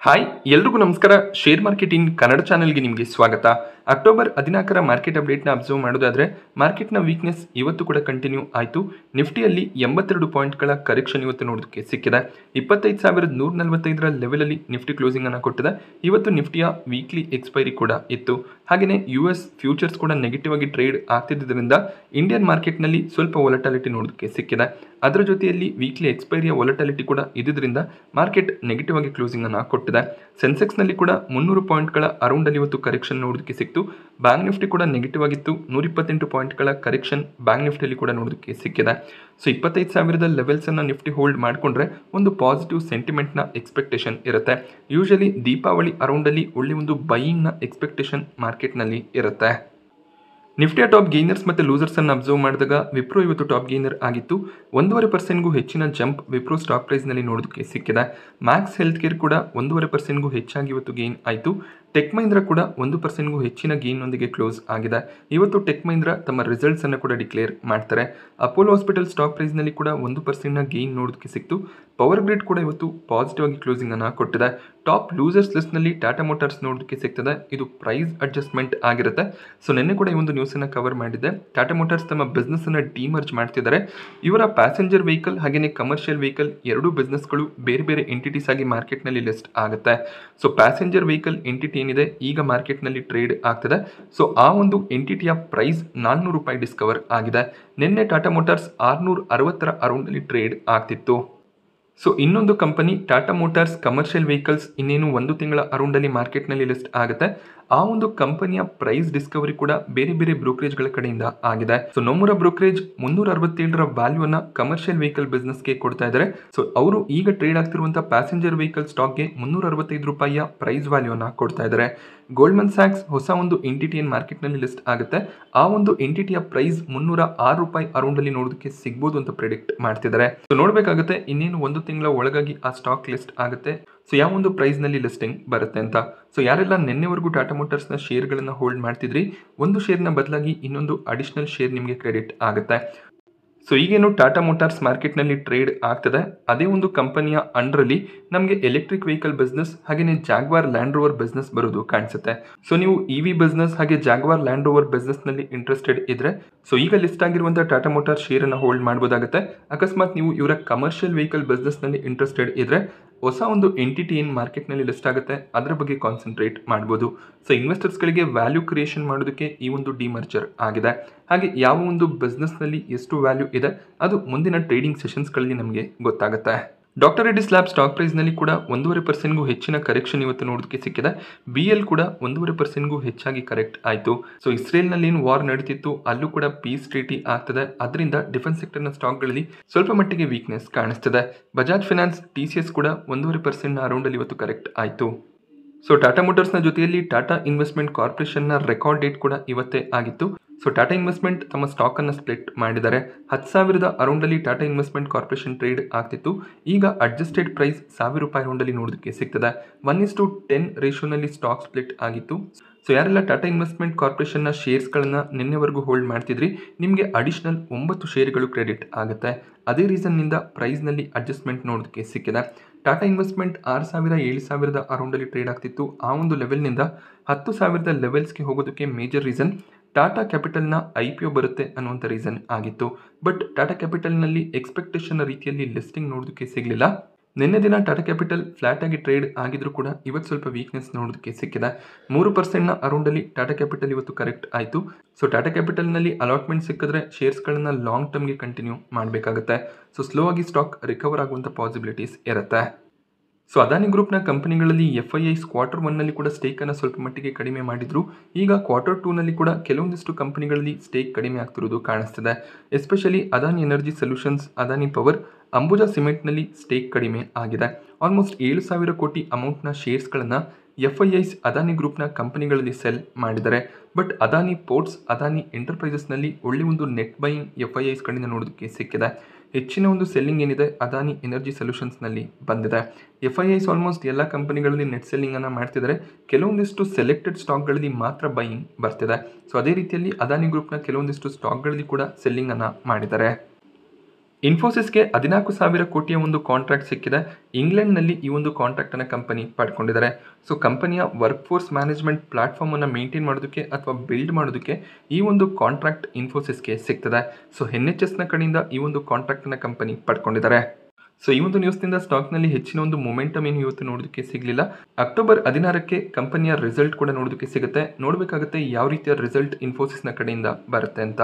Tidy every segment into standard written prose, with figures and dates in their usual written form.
Hi ಎಲ್ರಿಗೂ ನಮಸ್ಕಾರ. Share market in Kannada ಚಾನೆಲ್ಗೆ ನಿಮಗೆ ಸ್ವಾಗತ. ಅಕ್ಟೋಬರ್ 14 ಮಾರ್ಕೆಟ್ ಅಪ್ಡೇಟ್ನ ಅಬ್ಸರ್ವ್ ಮಾಡೋದಾದರೆ ಮಾರ್ಕೆಟ್ನ ವೀಕ್ನೆಸ್ ಇವತ್ತು ಕೂಡ ಕಂಟಿನ್ಯೂ ಆಯಿತು. ನಿಫ್ಟಿಯಲ್ಲಿ 82 ಪಾಯಿಂಟ್ಗಳ ಕರೆಕ್ಷನ್ ಇವತ್ತು ನೋಡೋದಕ್ಕೆ ಸಿಕ್ಕಿದೆ. 25,145ರ ಲೆವೆಲಲ್ಲಿ ನಿಫ್ಟಿ ಕ್ಲೋಸಿಂಗನ್ನು ಕೊಟ್ಟಿದೆ. ಇವತ್ತು ನಿಫ್ಟಿಯ ವೀಕ್ಲಿ ಎಕ್ಸ್ಪೈರಿ ಕೂಡ ಇತ್ತು. ಹಾಗೆಯೇ US ಫ್ಯೂಚರ್ಸ್ ಕೂಡ ನೆಗೆಟಿವ್ ಆಗಿ ಟ್ರೇಡ್ ಆಗ್ತಿದ್ದರಿಂದ ಇಂಡಿಯನ್ ಮಾರ್ಕೆಟ್ನಲ್ಲಿ ಸ್ವಲ್ಪ ವೊಲಟಾಲಿಟಿ ನೋಡೋದಕ್ಕೆ ಸಿಕ್ಕಿದೆ. ಅದರ ಜೊತೆಯಲ್ಲಿ ವೀಕ್ಲಿ ಎಕ್ಸ್ಪೈರಿಯ ವೊಲಟಾಲಿಟಿ ಕೂಡ ಇದ್ದಿದ್ದರಿಂದ ಮಾರ್ಕೆಟ್ ನೆಗೆಟಿವ್ ಆಗಿ ಕ್ಲೋಸಿಂಗನ್ನು ಕೊಟ್ಟಿದೆ. ಸೆನ್ಸೆಕ್ಸ್ನಲ್ಲಿ ಕೂಡ 300 ಪಾಯಿಂಟ್ಗಳ ಅರೌಂಡಲ್ಲಿ ಇವತ್ತು ಕರೆಕ್ಷನ್ ನೋಡೋದಕ್ಕೆ ಸಿಕ್ತು. ಬ್ಯಾಂಕ್ ನಿಫ್ಟಿ ಕೂಡ ನೆಗೆಟಿವ್ ಆಗಿತ್ತು. 128 ಪಾಯಿಂಟ್ಗಳ ಕರೆಕ್ಷನ್ ಬ್ಯಾಂಕ್ ನಿಫ್ಟಿಯಲ್ಲಿ ಕೂಡ ನೋಡೋದಕ್ಕೆ ಸಿಕ್ಕಿದೆ. ಸೊ 25,000 ಲೆವೆಲ್ಸನ್ನು ನಿಫ್ಟಿ ಹೋಲ್ಡ್ ಮಾಡಿಕೊಂಡ್ರೆ ಒಂದು ಪಾಸಿಟಿವ್ ಸೆಂಟಿಮೆಂಟ್ನ ಎಕ್ಸ್ಪೆಕ್ಟೇಷನ್ ಇರುತ್ತೆ. ಯೂಶಲಿ ದೀಪಾವಳಿ ಅರೌಂಡಲ್ಲಿ ಒಳ್ಳೆ ಒಂದು ಬೈಯಿಂಗ್ನ ಎಕ್ಸ್ಪೆಕ್ಟೇಷನ್ ಮಾರ್ಕೆಟ್ನಲ್ಲಿ ಇರುತ್ತೆ. ನಿಫ್ಟಿಯ ಟಾಪ್ ಗೇನರ್ಸ್ ಮತ್ತು ಲೂಸರ್ಸನ್ನು ಅಬ್ಸರ್ವ್ ಮಾಡಿದಾಗ ವಿಪ್ರೋ ಇವತ್ತು ಟಾಪ್ ಗೇನರ್ ಆಗಿತ್ತು. 1.5%ಗೂ ಹೆಚ್ಚಿನ ಜಂಪ್ ವಿಪ್ರೋ ಸ್ಟಾಕ್ ಪ್ರೈಸ್ನಲ್ಲಿ ನೋಡೋದಕ್ಕೆ ಸಿಕ್ಕಿದೆ. ಮ್ಯಾಕ್ಸ್ ಹೆಲ್ತ್ ಕೇರ್ ಕೂಡ 1.5%ಗೂ ಹೆಚ್ಚಾಗಿ ಇವತ್ತು ಗೇನ್ ಆಯಿತು. ಟೆಕ್ ಮಹೀಂದ್ರ ಕೂಡ 1%ಗೂ ಹೆಚ್ಚಿನ ಗೇನ್ನೊಂದಿಗೆ ಕ್ಲೋಸ್ ಆಗಿದೆ. ಇವತ್ತು ಟೆಕ್ ಮಹೀಂದ್ರ ತಮ್ಮ ರಿಸಲ್ಟ್ಸ್ ಅನ್ನು ಕೂಡ ಡಿಕ್ಲೇರ್ ಮಾಡ್ತಾರೆ. ಅಪೋಲೋ ಹಾಸ್ಪಿಟಲ್ ಸ್ಟಾಕ್ ಪ್ರೈಸ್ನಲ್ಲಿ ಕೂಡ 1%ನ ಗೇನ್ ನೋಡೋದಕ್ಕೆ ಸಿಕ್ತು. ಪವರ್ ಗ್ರಿಡ್ ಕೂಡ ಇವತ್ತು ಪಾಸಿಟಿವ್ ಆಗಿ ಕ್ಲೋಸಿಂಗ್ ಅನ್ನು ಕೊಟ್ಟಿದೆ. ಟಾಪ್ ಲೂಸರ್ಸ್ ಲಿಸ್ಟ್ನಲ್ಲಿ ಟಾಟಾ ಮೋಟಾರ್ಸ್ ನೋಡೋದಕ್ಕೆ ಸಿಗ್ತದೆ. ಇದು ಪ್ರೈಸ್ ಅಡ್ಜಸ್ಟ್ಮೆಂಟ್ ಆಗಿರುತ್ತೆ. ಸೊ ನಿನ್ನೆ ಕೂಡ ಈ ಒಂದು ನ್ಯೂಸನ್ನು ಕವರ್ ಮಾಡಿದ್ದೆ. ಟಾಟಾ ಮೋಟಾರ್ಸ್ ತಮ್ಮ ಬಿಸ್ನೆಸ್ ಅನ್ನು ಡಿಮರ್ಜ್ ಮಾಡ್ತಿದ್ದಾರೆ. ಇವರ ಪ್ಯಾಸೆಂಜರ್ ವೆಹಿಕಲ್ ಹಾಗೆಯೇ ಕಮರ್ಷಿಯಲ್ ವೆಹಿಕಲ್ ಎರಡೂ ಬಿಸ್ನೆಸ್ಗಳು ಬೇರೆ ಬೇರೆ ಎಂಟಿಟೀಸ್ ಆಗಿ ಮಾರ್ಕೆಟ್ನಲ್ಲಿ ಲಿಸ್ಟ್ ಆಗುತ್ತೆ. ಸೊ ಪ್ಯಾಸೆಂಜರ್ ವೆಹಿಕಲ್ ಎಂಟಿಟಿ ಏನಿದೆ ಈಗ ಮಾರ್ಕೆಟ್ನಲ್ಲಿ ಟ್ರೇಡ್ ಆಗ್ತದೆ. ಸೊ ಆ ಒಂದು ಎಂಟಿಟಿಯ ಪ್ರೈಸ್ ₹400 ಡಿಸ್ಕವರ್ ಆಗಿದೆ. ನಿನ್ನೆ ಟಾಟಾ ಮೋಟಾರ್ಸ್ 660ರ ಅರೌಂಡಲ್ಲಿ ಟ್ರೇಡ್ ಆಗ್ತಿತ್ತು. ಸೊ ಇನ್ನೊಂದು company Tata motors commercial vehicles ಇನ್ನೇನು 1 ತಿಂಗಳ ಅರೌಂಡಲ್ಲಿ ಮಾರ್ಕೆಟ್ನಲ್ಲಿ ಲಿಸ್ಟ್ ಆಗುತ್ತೆ. ಆ ಒಂದು ಕಂಪನಿಯ ಪ್ರೈಸ್ ಡಿಸ್ಕವರಿ ಕೂಡ ಬೇರೆ ಬೇರೆ ಬ್ರೋಕರೇಜ್ಗಳ ಕಡೆಯಿಂದ ಆಗಿದೆ. ಸೊ ನೊಮುರಾ ಬ್ರೋಕರೇಜ್ 367ರ ವ್ಯಾಲ್ಯೂನ ಕಮರ್ಷಿಯಲ್ ವೆಹಿಕಲ್ ಬಿಸ್ನೆಸ್ಗೆ ಕೊಡ್ತಾ ಇದ್ದಾರೆ. ಸೊ ಅವರು ಈಗ ಟ್ರೇಡ್ ಆಗ್ತಿರುವಂತಹ ಪ್ಯಾಸೆಂಜರ್ ವೆಹಿಕಲ್ ಸ್ಟಾಕ್ಗೆ ₹365 ಪ್ರೈಸ್ ವ್ಯಾಲ್ಯೂನ ಕೊಡ್ತಾ ಇದ್ದಾರೆ. ಗೋಲ್ಡ್ಮನ್ ಸ್ಯಾಕ್ಸ್ ಹೊಸ ಒಂದು ಎಂಟಿಟಿ ಮಾರ್ಕೆಟ್ನಲ್ಲಿ ಲಿಸ್ಟ್ ಆಗುತ್ತೆ. ಆ ಒಂದು ಎಂಟಿಟಿಯ ಪ್ರೈಸ್ ₹306 ಅರೌಂಡಲ್ಲಿ ನೋಡೋದಕ್ಕೆ ಸಿಗ್ಬೋದು ಅಂತ ಪ್ರೆಡಿಕ್ಟ್ ಮಾಡ್ತಿದ್ದಾರೆ. ಸೊ ನೋಡಬೇಕಾಗುತ್ತೆ ಇನ್ನೇನು 1 ತಿಂಗಳ ಒಳಗಾಗಿ ಆ ಸ್ಟಾಕ್ ಲಿಸ್ಟ್ ಆಗುತ್ತೆ. ಸೊ ಯಾವ ಒಂದು ಪ್ರೈಸ್ನಲ್ಲಿ ಲಿಸ್ಟಿಂಗ್ ಬರುತ್ತೆ ಅಂತ. ಸೊ ಯಾರೆಲ್ಲ ನಿನ್ನೆವರೆಗೂ ಟಾಟಾ ಮೋಟಾರ್ಸ್ನ ಶೇರ್ಗಳನ್ನು ಹೋಲ್ಡ್ ಮಾಡ್ತಿದ್ರಿ, ಒಂದು ಶೇರ್ನ ಬದಲಾಗಿ ಇನ್ನೊಂದು ಅಡಿಷನಲ್ ಶೇರ್ ನಿಮಗೆ ಕ್ರೆಡಿಟ್ ಆಗುತ್ತೆ. ಸೊ ಈಗೇನು ಟಾಟಾ ಮೋಟಾರ್ಸ್ ಮಾರ್ಕೆಟ್ನಲ್ಲಿ ಟ್ರೇಡ್ ಆಗ್ತದೆ ಅದೇ ಒಂದು ಕಂಪನಿಯ ಅಂಡರಲ್ಲಿ ನಮಗೆ ಎಲೆಕ್ಟ್ರಿಕ್ ವೆಹಿಕಲ್ ಬಿಸ್ನೆಸ್ ಹಾಗೆಯೇ ಜಾಗ್ವಾರ್ ಲ್ಯಾಂಡ್ ರೋವರ್ ಬಿಸ್ನೆಸ್ ಬರೋದು ಕಾಣಿಸುತ್ತೆ. ಸೊ ನೀವು EV ಬಿಸ್ನೆಸ್ ಹಾಗೆ ಜಾಗ್ವಾರ್ ಲ್ಯಾಂಡ್ ರೋವರ್ ಬಿಸ್ನೆಸ್ನಲ್ಲಿ ಇಂಟ್ರೆಸ್ಟೆಡ್ ಇದ್ರೆ ಸೊ ಈಗ ಲಿಸ್ಟ್ ಆಗಿರುವಂತಹ ಟಾಟಾ ಮೋಟಾರ್ಸ್ ಶೇರನ್ನು ಹೋಲ್ಡ್ ಮಾಡಬಹುದಾಗುತ್ತೆ. ಅಕಸ್ಮಾತ್ ನೀವು ಇವರ ಕಮರ್ಷಿಯಲ್ ವೆಹಿಕಲ್ ಬಿಸ್ನೆಸ್ನಲ್ಲಿ ಇಂಟ್ರೆಸ್ಟೆಡ್ ಇದ್ರೆ ಹೊಸ ಒಂದು ಎಂಟಿಟಿ ಏನು ಮಾರ್ಕೆಟ್ನಲ್ಲಿ ಲಿಸ್ಟ್ ಆಗುತ್ತೆ ಅದರ ಬಗ್ಗೆ ಕಾನ್ಸಂಟ್ರೇಟ್ ಮಾಡ್ಬೋದು. ಸೊ ಇನ್ವೆಸ್ಟರ್ಸ್ಗಳಿಗೆ ವ್ಯಾಲ್ಯೂ ಕ್ರಿಯೇಷನ್ ಮಾಡೋದಕ್ಕೆ ಈ ಒಂದು ಡಿಮರ್ಜರ್ ಆಗಿದೆ. ಹಾಗೆ ಯಾವ ಒಂದು ಬಿಸ್ನೆಸ್ನಲ್ಲಿ ಎಷ್ಟು ವ್ಯಾಲ್ಯೂ ಇದೆ ಅದು ಮುಂದಿನ ಟ್ರೇಡಿಂಗ್ ಸೆಷನ್ಸ್ಗಳಲ್ಲಿ ನಮಗೆ ಗೊತ್ತಾಗುತ್ತೆ. ಡಾಕ್ಟರ್ ರೆಡ್ಡಿಸ್ ಲ್ಯಾಬ್ ಸ್ಟಾಕ್ ಪ್ರೈಸ್ನಲ್ಲಿ ಕೂಡ 1.5%ಗೂ ಹೆಚ್ಚಿನ ಕರೆಕ್ಷನ್ ಇವತ್ತು ನೋಡೋದಕ್ಕೆ ಸಿಕ್ಕಿದೆ. BL ಕೂಡ 1.5%ಗೂ ಹೆಚ್ಚಾಗಿ ಕರೆಕ್ಟ್ ಆಯಿತು. ಸೊ ಇಸ್ರೇಲ್ನಲ್ಲಿ ಏನು ವಾರ್ ನಡೀತಿತ್ತು ಅಲ್ಲೂ ಕೂಡ ಪೀಸ್ ಟ್ರೀಟಿ ಆಗ್ತದೆ. ಅದರಿಂದ ಡಿಫೆನ್ಸ್ ಸೆಕ್ಟರ್ನ ಸ್ಟಾಕ್ಗಳಲ್ಲಿ ಸ್ವಲ್ಪ ಮಟ್ಟಿಗೆ ವೀಕ್ನೆಸ್ ಕಾಣಿಸ್ತದೆ. ಬಜಾಜ್ ಫೈನಾನ್ಸ್ TCS ಕೂಡ 1.5%ನ ಅರೌಂಡಲ್ಲಿ ಇವತ್ತು ಕರೆಕ್ಟ್ ಆಯಿತು. ಸೊ ಟಾಟಾ ಮೋಟಾರ್ಸ್ನ ಜೊತೆಯಲ್ಲಿ ಟಾಟಾ ಇನ್ವೆಸ್ಟ್ಮೆಂಟ್ ಕಾರ್ಪೊರೇಷನ್ನ ರೆಕಾರ್ಡ್ ಡೇಟ್ ಕೂಡ ಇವತ್ತೇ ಆಗಿತ್ತು. ಸೊ ಟಾಟಾ ಇನ್ವೆಸ್ಟ್ಮೆಂಟ್ ತಮ್ಮ ಸ್ಟಾಕನ್ನು ಸ್ಪ್ಲಿಟ್ ಮಾಡಿದ್ದಾರೆ. 10,000ದ ಅರೌಂಡಲ್ಲಿ ಟಾಟಾ ಇನ್ವೆಸ್ಟ್ಮೆಂಟ್ ಕಾರ್ಪೊರೇಷನ್ ಟ್ರೇಡ್ ಆಗ್ತಿತ್ತು. ಈಗ ಅಡ್ಜಸ್ಟೆಡ್ ಪ್ರೈಸ್ ₹1,000 ಅರೌಂಡಲ್ಲಿ ನೋಡೋದಕ್ಕೆ ಸಿಗ್ತದೆ. 1:10 ರೇಷಿಯೋನಲ್ಲಿ ಸ್ಟಾಕ್ ಸ್ಪ್ಲಿಟ್ ಆಗಿತ್ತು. ಸೊ ಯಾರೆಲ್ಲ ಟಾಟಾ ಇನ್ವೆಸ್ಟ್ಮೆಂಟ್ ಕಾರ್ಪೊರೇಷನ್ನ ಶೇರ್ಸ್ಗಳನ್ನು ನಿನ್ನೆವರೆಗೂ ಹೋಲ್ಡ್ ಮಾಡ್ತಿದ್ರಿ ನಿಮಗೆ ಅಡಿಷನಲ್ 9 ಶೇರ್ಗಳು ಕ್ರೆಡಿಟ್ ಆಗುತ್ತೆ. ಅದೇ ರೀಸನ್ನಿಂದ ಪ್ರೈಸ್ನಲ್ಲಿ ಅಡ್ಜಸ್ಟ್ಮೆಂಟ್ ನೋಡೋದಕ್ಕೆ ಸಿಕ್ಕಿದೆ. ಟಾಟಾ ಇನ್ವೆಸ್ಟ್ಮೆಂಟ್ 6,000-7,000ದ ಅರೌಂಡಲ್ಲಿ ಟ್ರೇಡ್ ಆಗ್ತಿತ್ತು. ಆ ಒಂದು ಲೆವೆಲ್ನಿಂದ 10,000ದ ಲೆವೆಲ್ಸ್ಗೆ ಹೋಗೋದಕ್ಕೆ ಮೇಜರ್ ರೀಸನ್ ಟಾಟಾ ಕ್ಯಾಪಿಟಲ್ನ IPO ಬರುತ್ತೆ ಅನ್ನುವಂಥ ರೀಸನ್ ಆಗಿತ್ತು. ಬಟ್ ಟಾಟಾ ಕ್ಯಾಪಿಟಲ್ನಲ್ಲಿ ಎಕ್ಸ್ಪೆಕ್ಟೇಷನ್ ರೀತಿಯಲ್ಲಿ ಲಿಸ್ಟಿಂಗ್ ನೋಡೋದಕ್ಕೆ ಸಿಗಲಿಲ್ಲ. ನಿನ್ನೆ ದಿನ ಟಾಟಾ ಕ್ಯಾಪಿಟಲ್ ಫ್ಲಾಟ್ ಆಗಿ ಟ್ರೇಡ್ ಆಗಿದ್ರು ಕೂಡ ಇವತ್ತು ಸ್ವಲ್ಪ ವೀಕ್ನೆಸ್ ನೋಡೋದಕ್ಕೆ ಸಿಕ್ಕಿದೆ. 3%ನ ಅರೌಂಡಲ್ಲಿ ಟಾಟಾ ಕ್ಯಾಪಿಟಲ್ ಇವತ್ತು ಕರೆಕ್ಟ್ ಆಯಿತು. ಸೊ ಟಾಟಾ ಕ್ಯಾಪಿಟಲ್ನಲ್ಲಿ ಅಲಾಟ್ಮೆಂಟ್ ಸಿಕ್ಕಿದ್ರೆ ಶೇರ್ಸ್ಗಳನ್ನು ಲಾಂಗ್ ಟರ್ಮ್ಗೆ ಕಂಟಿನ್ಯೂ ಮಾಡಬೇಕಾಗುತ್ತೆ. ಸೊ ಸ್ಲೋ ಆಗಿ ಸ್ಟಾಕ್ ರಿಕವರ್ ಆಗುವಂಥ ಪಾಸಿಬಿಲಿಟೀಸ್ ಇರುತ್ತೆ. ಸೊ ಅದಾನಿ ಗ್ರೂಪ್ನ ಕಂಪನಿಗಳಲ್ಲಿ FIIs Q1ನಲ್ಲಿ ಕೂಡ ಸ್ಟೇಕನ್ನು ಸ್ವಲ್ಪ ಮಟ್ಟಿಗೆ ಕಡಿಮೆ ಮಾಡಿದ್ರು. ಈಗ Q2ನಲ್ಲಿ ಕೂಡ ಕೆಲವೊಂದಿಷ್ಟು ಕಂಪನಿಗಳಲ್ಲಿ ಸ್ಟೇಕ್ ಕಡಿಮೆ ಆಗ್ತಿರೋದು ಕಾಣಿಸ್ತಿದೆ. Especially Adani energy solutions, Adani power, Ambuja ಸಿಮೆಂಟ್ನಲ್ಲಿ ಸ್ಟೇಕ್ ಕಡಿಮೆ ಆಗಿದೆ. ಆಲ್ಮೋಸ್ಟ್ 7,000 ಕೋಟಿ ಅಮೌಂಟ್ನ ಶೇರ್ಸ್ಗಳನ್ನು FIIs ಅದಾನಿ ಗ್ರೂಪ್ನ ಕಂಪನಿಗಳಲ್ಲಿ ಸೆಲ್ ಮಾಡಿದ್ದಾರೆ. ಬಟ್ ಅದಾನಿ ಪೋರ್ಟ್ಸ್, ಅದಾನಿ ಎಂಟರ್ಪ್ರೈಸಸ್ನಲ್ಲಿ ಒಳ್ಳೆ ಒಂದು ನೆಟ್ ಬೈಯಿಂಗ್ FIIs ಕಡೆಯಿಂದ ನೋಡೋದಕ್ಕೆ ಸಿಕ್ಕಿದೆ. ಹೆಚ್ಚಿನ ಒಂದು ಸೆಲ್ಲಿಂಗ್ ಏನಿದೆ ಅದಾನಿ ಎನರ್ಜಿ ಸೊಲ್ಯೂಷನ್ಸ್ನಲ್ಲಿ ಬಂದಿದೆ. FIIs ಆಲ್ಮೋಸ್ಟ್ ಎಲ್ಲ ಕಂಪನಿಗಳಲ್ಲಿ ನೆಟ್ ಸೆಲ್ಲಿಂಗನ್ನು ಮಾಡ್ತಿದ್ದಾರೆ. ಕೆಲವೊಂದಿಷ್ಟು ಸೆಲೆಕ್ಟೆಡ್ ಸ್ಟಾಕ್ಗಳಲ್ಲಿ ಮಾತ್ರ ಬೈಯಿಂಗ್ ಬರ್ತಿದೆ. ಸೊ ಅದೇ ರೀತಿಯಲ್ಲಿ ಅದಾನಿ ಗ್ರೂಪ್ನ ಕೆಲವೊಂದಿಷ್ಟು ಸ್ಟಾಕ್ಗಳಲ್ಲಿ ಕೂಡ ಸೆಲ್ಲಿಂಗನ್ನು ಮಾಡಿದ್ದಾರೆ. ಇನ್ಫೋಸಿಸ್ಗೆ 14,000 ಕೋಟಿಯ ಒಂದು ಕಾಂಟ್ರಾಕ್ಟ್ ಸಿಕ್ಕಿದೆ. ಇಂಗ್ಲೆಂಡ್ನಲ್ಲಿ ಈ ಒಂದು ಕಾಂಟ್ರಾಕ್ಟನ್ನು ಕಂಪನಿ ಪಡ್ಕೊಂಡಿದ್ದಾರೆ. ಸೊ ಕಂಪನಿಯ ವರ್ಕ್ ಫೋರ್ಸ್ ಮ್ಯಾನೇಜ್ಮೆಂಟ್ ಪ್ಲಾಟ್ಫಾರ್ಮನ್ನು ಮೇಂಟೈನ್ ಮಾಡೋದಕ್ಕೆ ಅಥವಾ ಬಿಲ್ಡ್ ಮಾಡೋದಕ್ಕೆ ಈ ಒಂದು ಕಾಂಟ್ರಾಕ್ಟ್ ಇನ್ಫೋಸಿಸ್ಗೆ ಸಿಗ್ತದೆ. ಸೊ NHSನ ಕಡೆಯಿಂದ ಈ ಒಂದು ಕಾಂಟ್ರಾಕ್ಟನ್ನು ಕಂಪನಿ ಪಡ್ಕೊಂಡಿದ್ದಾರೆ. ಸೊ ಈ ಒಂದು ನ್ಯೂಸ್ನಿಂದ ಸ್ಟಾಕ್ನಲ್ಲಿ ಹೆಚ್ಚಿನ ಒಂದು ಮೊಮೆಂಟಮ್ ಏನು ಇವತ್ತು ನೋಡೋದಕ್ಕೆ ಸಿಗಲಿಲ್ಲ. ಅಕ್ಟೋಬರ್ 16ಕ್ಕೆ ಕಂಪನಿಯ ರಿಸಲ್ಟ್ ಕೂಡ ನೋಡೋದಕ್ಕೆ ಸಿಗುತ್ತೆ. ನೋಡಬೇಕಾಗುತ್ತೆ ಯಾವ ರೀತಿಯ ರಿಸಲ್ಟ್ ಇನ್ಫೋಸಿಸ್ನ ಕಡೆಯಿಂದ ಬರುತ್ತೆ ಅಂತ.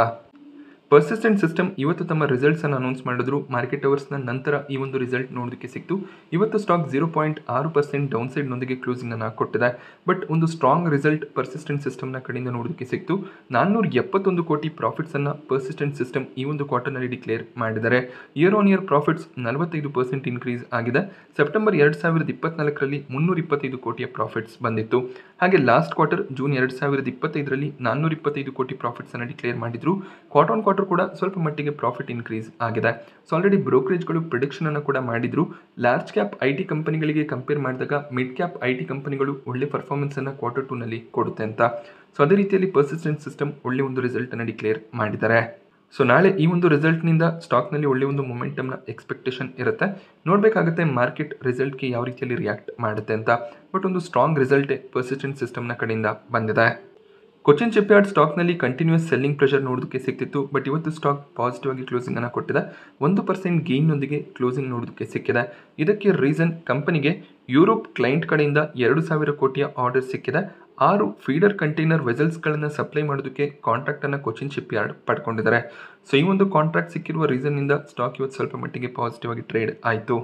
ಪರ್ಸಿಸ್ಟೆಂಟ್ ಸಿಸ್ಟಮ್ ಇವತ್ತು ತಮ್ಮ ರಿಸಲ್ಟ್ಸನ್ನು ಅನೌನ್ಸ್ ಮಾಡಿದ್ರು. ಮಾರ್ಕೆಟ್ ಅವರ್ಸ್ನ ನಂತರ ಈ ಒಂದು ರಿಸಲ್ಟ್ ನೋಡೋದಕ್ಕೆ ಸಿಕ್ತು. ಇವತ್ತು ಸ್ಟಾಕ್ 0.6% ಡೌನ್ ಸೈಡ್ನೊಂದಿಗೆ ಕ್ಲೋಸಿಂಗನ್ನು ಕೊಟ್ಟಿದೆ. ಬಟ್ ಒಂದು ಸ್ಟ್ರಾಂಗ್ ರಿಸಲ್ಟ್ ಪರ್ಸಿಸ್ಟೆಂಟ್ ಸಿಸ್ಟಮ್ನ ಕಡೆಯಿಂದ ನೋಡೋದಕ್ಕೆ ಸಿಕ್ತು. 471 ಕೋಟಿ ಪ್ರಾಫಿಟ್ಸನ್ನು ಪರ್ಸಿಸ್ಟೆಂಟ್ ಸಿಸ್ಟಮ್ ಈ ಒಂದು ಕ್ವಾರ್ಟರ್ನಲ್ಲಿ ಡಿಕ್ಲೇರ್ ಮಾಡಿದ್ದಾರೆ. Year on year profits 45% increase ಆಗಿದೆ. ಸೆಪ್ಟೆಂಬರ್ 2024ರಲ್ಲಿ 325 ಕೋಟಿಯ ಪ್ರಾಫಿಟ್ಸ್ ಬಂದಿತ್ತು. ಹಾಗೆ ಲಾಸ್ಟ್ ಕ್ವಾರ್ಟರ್ ಜೂನ್ 2025ರಲ್ಲಿ 425 ಕೋಟಿ ಪ್ರಾಫಿಟ್ಸನ್ನು ಡಿಕ್ಲೇರ್ ಮಾಡಿದ್ರು. ಕ್ವಾರ್ಟರ್ ಆನ್ ಕ್ವಾರ್ಟರ್ ಕೂಡ ಸ್ವಲ್ಪ ಮಟ್ಟಿಗೆ ಪ್ರಾಫಿಟ್ ಇನ್ಕ್ರೀಸ್ ಆಗಿದೆ. ಸೊ ಆಲ್ರೆಡಿ ಬ್ರೋಕರೇಜ್ಗಳು ಪ್ರಿಡಿಕ್ಷನ್ ಅನ್ನು ಕೂಡ ಮಾಡಿದ್ರು. ಲಾರ್ಜ್ ಕ್ಯಾಪ್ IT ಕಂಪನಿಗಳಿಗೆ ಕಂಪೇರ್ ಮಾಡಿದಾಗ ಮಿಡ್ ಕ್ಯಾಪ್ IT ಕಂಪನಿಗಳು ಒಳ್ಳೆ ಪರ್ಫಾರ್ಮೆನ್ಸ್ ಅನ್ನು ಕ್ವಾರ್ಟರ್ 2ನಲ್ಲಿ ಕೊಡುತ್ತೆ ಅಂತ. ಸೊ ಅದೇ ರೀತಿಯಲ್ಲಿ ಪರ್ಸಿಸ್ಟೆಂಟ್ ಸಿಸ್ಟಮ್ ಒಳ್ಳೆ ಒಂದು ರಿಸಲ್ಟ್ ಅನ್ನು ಡಿಕ್ಲೇರ್ ಮಾಡಿದ್ದಾರೆ. ಸೊ ನಾಳೆ ಈ ಒಂದು ರಿಸಲ್ಟ್ನಿಂದ ಸ್ಟಾಕ್ನಲ್ಲಿ ಒಳ್ಳೆ ಒಂದು ಮೊಮೆಂಟಮ್ನ ಎಕ್ಸ್ಪೆಕ್ಟೇಷನ್ ಇರುತ್ತೆ. ನೋಡಬೇಕಾಗುತ್ತೆ ಮಾರ್ಕೆಟ್ ರಿಸಲ್ಟ್ಗೆ ಯಾವ ರೀತಿಯಲ್ಲಿ ರಿಯಾಕ್ಟ್ ಮಾಡುತ್ತೆ ಅಂತ. ಬಟ್ ಒಂದು ಸ್ಟ್ರಾಂಗ್ ರಿಸಲ್ಟೇ ಪರ್ಸಿಸ್ಟೆಂಟ್ ಸಿಸ್ಟಮ್ನ ಕಡೆಯಿಂದ ಬಂದಿದೆ. ಕೊಚ್ಚಿನ್ ಶಿಪ್ಯಾರ್ಡ್ ಸ್ಟಾಕ್ನಲ್ಲಿ ಕಂಟಿನ್ಯೂಸ್ ಸೆಲ್ಲಿಂಗ್ ಪ್ರೆಷರ್ ನೋಡೋದಕ್ಕೆ ಸಿಕ್ತಿತ್ತು. ಬಟ್ ಇವತ್ತು ಸ್ಟಾಕ್ ಪಾಸಿಟಿವ್ ಆಗಿ ಕ್ಲೋಸಿಂಗನ್ನು ಕೊಟ್ಟಿದೆ. 1% ಗೇನ್ನೊಂದಿಗೆ ಕ್ಲೋಸಿಂಗ್ ನೋಡೋದಕ್ಕೆ ಸಿಕ್ಕಿದೆ. ಇದಕ್ಕೆ ರೀಸನ್ ಕಂಪನಿಗೆ ಯುರೋಪ್ ಕ್ಲೈಂಟ್ ಕಡೆಯಿಂದ 2,000 ಕೋಟಿಯ ಆರ್ಡರ್ ಸಿಕ್ಕಿದೆ. 6 ಫೀಡರ್ ಕಂಟೈನರ್ ವೆಸಲ್ಸ್ಗಳನ್ನು ಸಪ್ಲೈ ಮಾಡೋದಕ್ಕೆ ಕಾಂಟ್ರಾಕ್ಟನ್ನು ಕೊಚ್ಚಿನ್ ಶಿಪ್ಯಾರ್ಡ್ ಪಡ್ಕೊಂಡಿದ್ದಾರೆ. ಸೊ ಈ ಒಂದು ಕಾಂಟ್ರಾಕ್ಟ್ ಸಿಕ್ಕಿರುವ ರೀಸನ್ನಿಂದ ಸ್ಟಾಕ್ ಇವತ್ತು ಸ್ವಲ್ಪ ಮಟ್ಟಿಗೆ ಪಾಸಿಟಿವ್ ಆಗಿ ಟ್ರೇಡ್ ಆಯಿತು.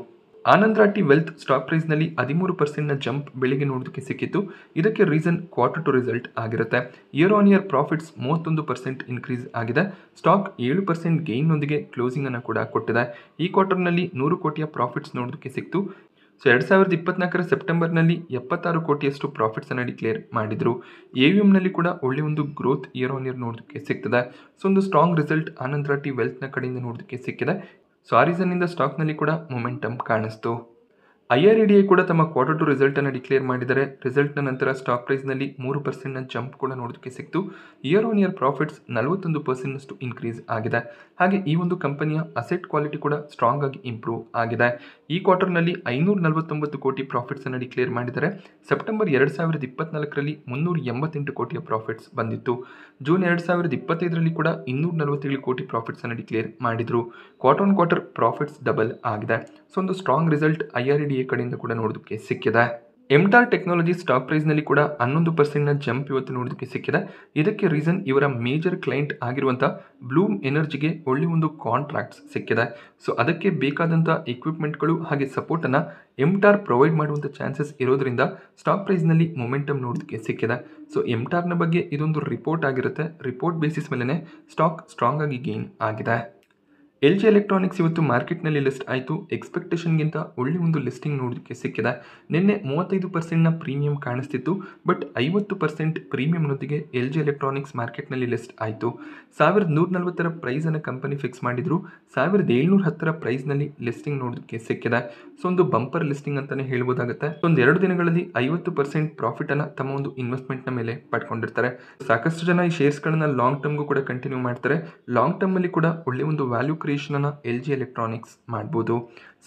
ಆನಂದ್ ರಾಠಿ ವೆಲ್ತ್ ಸ್ಟಾಕ್ ಪ್ರೈಸ್ನಲ್ಲಿ 13% ಜಂಪ್ ಬೆಳಿಗ್ಗೆ ನೋಡೋದಕ್ಕೆ ಸಿಕ್ಕಿತ್ತು. ಇದಕ್ಕೆ ರೀಸನ್ ಕ್ವಾರ್ಟರ್ 2 ರಿಸಲ್ಟ್ ಆಗಿರುತ್ತೆ. Year on year profits 31% increase ಆಗಿದೆ. ಸ್ಟಾಕ್ 7% ಗೇನ್ನೊಂದಿಗೆ ಕ್ಲೋಸಿಂಗನ್ನು ಕೂಡ ಕೊಟ್ಟಿದೆ. ಈ ಕ್ವಾರ್ಟರ್ನಲ್ಲಿ 100 ಕೋಟಿಯ ಪ್ರಾಫಿಟ್ಸ್ ನೋಡೋದಕ್ಕೆ ಸಿಕ್ತು. ಸೊ 2024 ಸೆಪ್ಟೆಂಬರ್ನಲ್ಲಿ 76 ಕೋಟಿಯಷ್ಟು ಪ್ರಾಫಿಟ್ಸನ್ನು ಡಿಕ್ಲೇರ್ ಮಾಡಿದರು. AUMನಲ್ಲಿ ಕೂಡ ಒಳ್ಳೆಯ ಒಂದು ಗ್ರೋತ್ ಇಯರ್ ಆನ್ ಇಯರ್ ನೋಡೋದಕ್ಕೆ ಸಿಗ್ತದೆ. ಸೊ ಒಂದು ಸ್ಟ್ರಾಂಗ್ ರಿಸಲ್ಟ್ ಆನಂದ್ ರಾಠಿ ವೆಲ್ತ್ನ ಕಡೆಯಿಂದ ನೋಡೋದಕ್ಕೆ ಸಿಕ್ಕಿದೆ. ಸೊ ಆ ರೀಸನ್ನಿಂದ ಸ್ಟಾಕ್ನಲ್ಲಿ ಕೂಡ ಮೊಮೆಂಟಮ್ ಕಾಣಿಸ್ತು. IRDAI ಕೂಡ ತಮ್ಮ ಕ್ವಾರ್ಟರ್ 2 ರಿಸಲ್ಟನ್ನು ಡಿಕ್ಲೇರ್ ಮಾಡಿದ್ದಾರೆ. ರಿಸಲ್ಟ್ನ ನಂತರ ಸ್ಟಾಕ್ ಪ್ರೈಸ್ನಲ್ಲಿ 3% ಜಂಪ್ ಕೂಡ ನೋಡೋದಕ್ಕೆ ಸಿಕ್ತು. Year on year profits 41% increase ಆಗಿದೆ. ಹಾಗೆ ಈ ಒಂದು ಕಂಪನಿಯ ಅಸೆಟ್ ಕ್ವಾಲಿಟಿ ಕೂಡ ಸ್ಟ್ರಾಂಗ್ ಆಗಿ ಇಂಪ್ರೂವ್ ಆಗಿದೆ. ಈ ಕ್ವಾರ್ಟರ್ನಲ್ಲಿ 549 ಕೋಟಿ ಪ್ರಾಫಿಟ್ಸನ್ನು ಡಿಕ್ಲೇರ್ ಮಾಡಿದ್ದಾರೆ. ಸೆಪ್ಟೆಂಬರ್ 2024ರಲ್ಲಿ 388 ಕೋಟಿಯ ಪ್ರಾಫಿಟ್ಸ್ ಬಂದಿತ್ತು. ಜೂನ್ 2025ರಲ್ಲಿ ಕೂಡ 247 ಕೋಟಿ ಪ್ರಾಫಿಟ್ಸನ್ನು ಡಿಕ್ಲೇರ್ ಮಾಡಿದರು. Quarter on quarter profits double ಆಗಿದೆ. ಸೊ ಒಂದು ಸ್ಟ್ರಾಂಗ್ ರಿಸಲ್ಟ್ IRDAI ಕಡೆಯಿಂದ ಕೂಡ ನೋಡೋದಕ್ಕೆ ಸಿಕ್ಕಿದೆ. ಎಂಟಾರ್ ಟೆಕ್ನಾಲಜಿ ಸ್ಟಾಕ್ ಪ್ರೈಸ್ನಲ್ಲಿ ಕೂಡ 11% ಜಂಪ್ ಇವತ್ತು ನೋಡೋದಕ್ಕೆ ಸಿಕ್ಕಿದೆ. ಇದಕ್ಕೆ ರೀಸನ್ ಇವರ ಮೇಜರ್ ಕ್ಲೈಂಟ್ ಆಗಿರುವಂಥ ಬ್ಲೂಮ್ ಎನರ್ಜಿಗೆ ಒಳ್ಳೆ ಒಂದು ಕಾಂಟ್ರಾಕ್ಟ್ಸ್ ಸಿಕ್ಕಿದೆ. ಸೊ ಅದಕ್ಕೆ ಬೇಕಾದಂಥ ಎಕ್ವಿಪ್ಮೆಂಟ್ಗಳು ಹಾಗೆ ಸಪೋರ್ಟನ್ನು ಎಂಟಾರ್ ಪ್ರೊವೈಡ್ ಮಾಡುವಂಥ ಚಾನ್ಸಸ್ ಇರೋದ್ರಿಂದ ಸ್ಟಾಕ್ ಪ್ರೈಸ್ನಲ್ಲಿ ಮೊಮೆಂಟಮ್ ನೋಡೋದಕ್ಕೆ ಸಿಕ್ಕಿದೆ. ಸೊ ಎಂಟಾರ್ನ ಬಗ್ಗೆ ಇದೊಂದು ರಿಪೋರ್ಟ್ ಆಗಿರುತ್ತೆ. ರಿಪೋರ್ಟ್ ಬೇಸಿಸ್ ಮೇಲೇ ಸ್ಟಾಕ್ ಸ್ಟ್ರಾಂಗ್ ಆಗಿ ಗೇನ್ ಆಗಿದೆ. LG ಎಲೆಕ್ಟ್ರಾನಿಕ್ಸ್ ಇವತ್ತು ಮಾರ್ಕೆಟ್ನಲ್ಲಿ ಲಿಸ್ಟ್ ಆಯಿತು. ಎಕ್ಸ್ಪೆಕ್ಟೇಷನ್ಗಿಂತ ಒಳ್ಳೆ ಒಂದು ಲಿಸ್ಟಿಂಗ್ ನೋಡೋದಕ್ಕೆ ಸಿಕ್ಕಿದೆ. ನಿನ್ನೆ 35% ಪ್ರೀಮಿಯಂ ಕಾಣಿಸ್ತಿತ್ತು. ಬಟ್ 50% ಪ್ರೀಮಿಯಂನೊಂದಿಗೆ LG ಎಲೆಕ್ಟ್ರಾನಿಕ್ಸ್ ಮಾರ್ಕೆಟ್ನಲ್ಲಿ ಲಿಸ್ಟ್ ಆಯಿತು. 1,140 ಪ್ರೈಸನ್ನು ಕಂಪನಿ ಫಿಕ್ಸ್ ಮಾಡಿದ್ರು. 1,710 ಪ್ರೈಸ್ನಲ್ಲಿ ಲಿಸ್ಟಿಂಗ್ ನೋಡೋದಕ್ಕೆ ಸಿಕ್ಕಿದೆ. ಸೊ ಒಂದು ಬಂಪರ್ ಲಿಸ್ಟಿಂಗ್ ಅಂತಲೇ ಹೇಳ್ಬೋದಾಗುತ್ತೆ. ಒಂದು 2 ದಿನಗಳಲ್ಲಿ 50% ಪ್ರಾಫಿಟನ್ನು ತಮ್ಮ ಒಂದು ಇನ್ವೆಸ್ಟ್ಮೆಂಟ್ನ ಮೇಲೆ ಪಡ್ಕೊಂಡಿರ್ತಾರೆ. ಸಾಕಷ್ಟು ಜನ ಈ ಶೇರ್ಸ್ಗಳನ್ನು ಲಾಂಗ್ ಟರ್ಮ್ಗೂ ಕೂಡ ಕಂಟಿನ್ಯೂ ಮಾಡ್ತಾರೆ. ಲಾಂಗ್ ಟರ್ಮಲ್ಲಿ ಕೂಡ ಒಳ್ಳೆ ಒಂದು ವ್ಯಾಲ್ಯೂ ಕ್ರಿಯೇಷನನ್ನು LG ಎಲೆಕ್ಟ್ರಾನಿಕ್ಸ್ ಮಾಡ್ಬೋದು.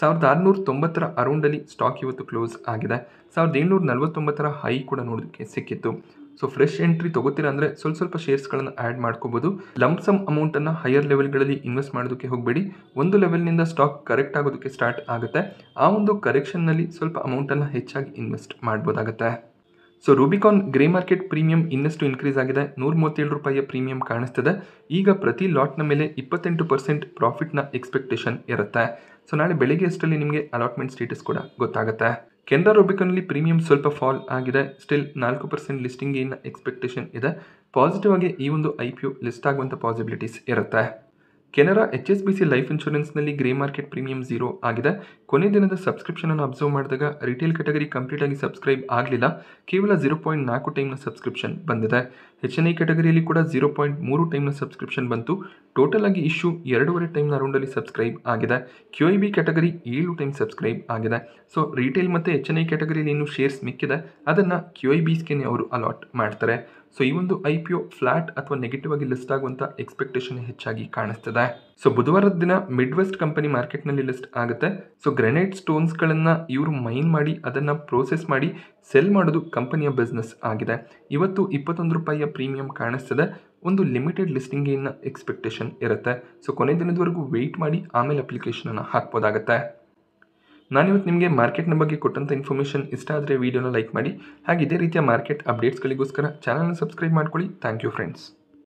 1,690 ಅರೌಂಡಲ್ಲಿ ಸ್ಟಾಕ್ ಇವತ್ತು ಕ್ಲೋಸ್ ಆಗಿದೆ. 1,749 ಹೈ ಕೂಡ ನೋಡೋದಕ್ಕೆ ಸಿಕ್ಕಿತ್ತು. ಸೊ ಫ್ರೆಶ್ ಎಂಟ್ರಿ ತಗೋತೀರಾ ಅಂದರೆ ಸ್ವಲ್ಪ ಶೇರ್ಸ್ಗಳನ್ನು ಆ್ಯಡ್ ಮಾಡ್ಕೋಬೋದು. ಲಂಪ್ಸಮ್ ಅಮೌಂಟನ್ನು ಹೈಯರ್ ಲೆವೆಲ್ಗಳಲ್ಲಿ ಇನ್ವೆಸ್ಟ್ ಮಾಡೋದಕ್ಕೆ ಹೋಗಬೇಡಿ. ಒಂದು ಲೆವೆಲ್ನಿಂದ ಸ್ಟಾಕ್ ಕರೆಕ್ಟ್ ಆಗೋದಕ್ಕೆ ಸ್ಟಾರ್ಟ್ ಆಗುತ್ತೆ. ಆ ಒಂದು ಕರೆಕ್ಷನ್ನಲ್ಲಿ ಸ್ವಲ್ಪ ಅಮೌಂಟನ್ನು ಹೆಚ್ಚಾಗಿ ಇನ್ವೆಸ್ಟ್ ಮಾಡ್ಬೋದಾಗುತ್ತೆ. So Rubicon grey market premium ಇನ್ನಷ್ಟು ಇನ್ಕ್ರೀಸ್ ಆಗಿದೆ. 137 ರೂಪಾಯಿಯ ಪ್ರೀಮಿಯಂ ಕಾಣಿಸ್ತದೆ. ಈಗ ಪ್ರತಿ ಲಾಟ್ನ ಮೇಲೆ 28% ಪ್ರಾಫಿಟ್ನ ಎಕ್ಸ್ಪೆಕ್ಟೇಷನ್ ಇರುತ್ತೆ. ಸೊ ನಾಳೆ ಬೆಳಿಗ್ಗೆ ಅಷ್ಟರಲ್ಲಿ ನಿಮಗೆ ಅಲಾಟ್ಮೆಂಟ್ ಸ್ಟೇಟಸ್ ಕೂಡ ಗೊತ್ತಾಗುತ್ತೆ. ಕೆನರಾ ರೂಬಿಕಾನ್ನಲ್ಲಿ ಪ್ರೀಮಿಯಂ ಸ್ವಲ್ಪ ಫಾಲ್ ಆಗಿದೆ. ಸ್ಟಿಲ್ 4% ಲಿಸ್ಟಿಂಗ್ ಗೇನ್ ಎಕ್ಸ್ಪೆಕ್ಟೇಷನ್ ಇದೆ. ಪಾಸಿಟಿವ್ ಆಗಿ ಈ ಒಂದು IPO ಲಿಸ್ಟ್ ಆಗುವಂಥ ಪಾಸಿಬಿಲಿಟೀಸ್ ಇರುತ್ತೆ. ಕೆನರಾ HSBC ಲೈಫ್ ಇನ್ಶೂರೆನ್ಸ್ನಲ್ಲಿ ಗ್ರೇ ಮಾರ್ಕೆಟ್ ಪ್ರೀಮಿಯಂ 0 ಆಗಿದೆ. ಕೊನೆ ದಿನದ ಸಬ್ಸ್ಕ್ರಿಪ್ಷನನ್ನು ಅಬ್ಸರ್ವ್ ಮಾಡಿದಾಗ ರಿಟೇಲ್ ಕ್ಯಾಟಗರಿ ಕಂಪ್ಲೀಟಾಗಿ ಸಬ್ಸ್ಕ್ರೈಬ್ ಆಗಲಿಲ್ಲ. ಕೇವಲ 0.4 ಟೈಮ್ನ ಸಬ್ಸ್ಕ್ರಿಪ್ಷನ್ ಬಂದಿದೆ. HNI ಕ್ಯಾಟಗರಿಯಲ್ಲಿ ಕೂಡ 0.3 ಟೈಮ್ನ ಸಬ್ಸ್ಕ್ರಿಪ್ಷನ್ ಬಂತು. ಟೋಟಲ್ ಆಗಿ ಇಶ್ಯೂ 2.5 ಟೈಮ್ನ ರೌಂಡಲ್ಲಿ ಸಬ್ಸ್ಕ್ರೈಬ್ ಆಗಿದೆ. QIB ಕ್ಯಾಟಗರಿ 7 ಟೈಮ್ ಸಬ್ಸ್ಕ್ರೈಬ್ ಆಗಿದೆ. ಸೊ ರಿಟೇಲ್ ಮತ್ತು HNI ಕ್ಯಾಟಗರಿಯಲ್ಲಿ ಏನು ಶೇರ್ಸ್ ಮಿಕ್ಕಿದೆ ಅದನ್ನು QIBಸ್ಗೆ ಅವರು ಅಲಾಟ್ ಮಾಡ್ತಾರೆ. ಸೊ ಈ ಒಂದು IPO ಫ್ಲಾಟ್ ಅಥವಾ ನೆಗೆಟಿವ್ ಆಗಿ ಲಿಸ್ಟ್ ಆಗುವಂಥ ಎಕ್ಸ್ಪೆಕ್ಟೇಷನ್ ಹೆಚ್ಚಾಗಿ ಕಾಣಿಸ್ತದೆ. ಸೊ ಬುಧವಾರದ ದಿನ ಮಿಡ್ ವೆಸ್ಟ್ ಕಂಪನಿ ಮಾರ್ಕೆಟ್ನಲ್ಲಿ ಲಿಸ್ಟ್ ಆಗುತ್ತೆ. ಸೊ ಗ್ರೆನೈಟ್ ಸ್ಟೋನ್ಸ್ಗಳನ್ನು ಇವರು ಮೈನ್ ಮಾಡಿ ಅದನ್ನು ಪ್ರೋಸೆಸ್ ಮಾಡಿ ಸೆಲ್ ಮಾಡೋದು ಕಂಪನಿಯ ಬಿಸ್ನೆಸ್ ಆಗಿದೆ. ಇವತ್ತು 21 ರೂಪಾಯಿಯ ಪ್ರೀಮಿಯಂ ಕಾಣಿಸ್ತದೆ. ಒಂದು ಲಿಮಿಟೆಡ್ ಲಿಸ್ಟಿಂಗ್ ಏನ ಎಕ್ಸ್ಪೆಕ್ಟೇಷನ್ ಇರುತ್ತೆ. ಸೊ ಕೊನೆ ದಿನದವರೆಗೂ ವೆಯ್ಟ್ ಮಾಡಿ ಆಮೇಲೆ ಅಪ್ಲಿಕೇಶನನ್ನು ಹಾಕ್ಬೋದಾಗತ್ತೆ. ನಾನಿವತ್ತು ನಿಮಗೆ ಮಾರ್ಕೆಟ್ನ ಬಗ್ಗೆ ಕೊಟ್ಟಂಥ ಇನ್ಫಾರ್ಮೇಷನ್ ಇಷ್ಟ ಆದರೆ ವಿಡಿಯೋನ ಲೈಕ್ ಮಾಡಿ. ಹಾಗೆ ಇದೇ ರೀತಿಯ ಮಾರ್ಕೆಟ್ ಅಪ್ಡೇಟ್ಸ್ಗಳಿಗೋಸ್ಕರ ಚಾನಲ್ನ ಸಬ್ಸ್ಕ್ರೈಬ್ ಮಾಡ್ಕೊಳ್ಳಿ. Thank you friends.